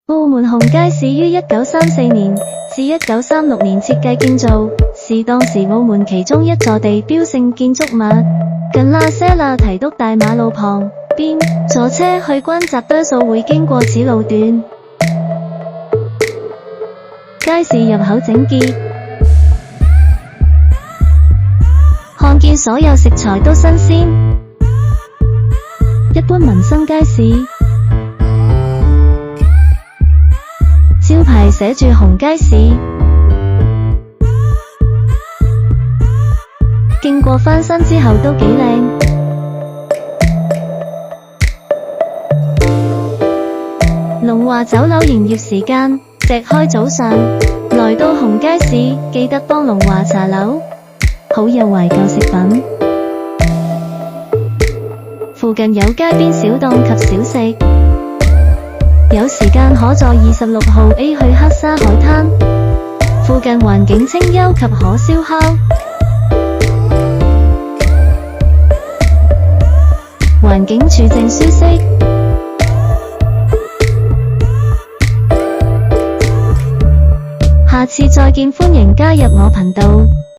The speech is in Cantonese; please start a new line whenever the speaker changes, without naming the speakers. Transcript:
澳門紅街市於1934年至1936年設計建造，是當時澳門其中一座地標性建築物。近那些那提督大馬路旁邊，坐車去關閘多數會經過此路段。街市入口整潔，看見所有食材都新鮮。一般民生街市，招牌寫住紅街市，經過翻新之後都幾靚。龍華酒樓營業時間隻開早上，來到紅街市記得幫龍華茶樓，好有懷舊食品。附近有街邊小檔及小食，有時間可坐26號 A 去黑沙海灘，附近環境清幽及可燒烤，環境處靜舒適。下次再見，歡迎加入我頻道。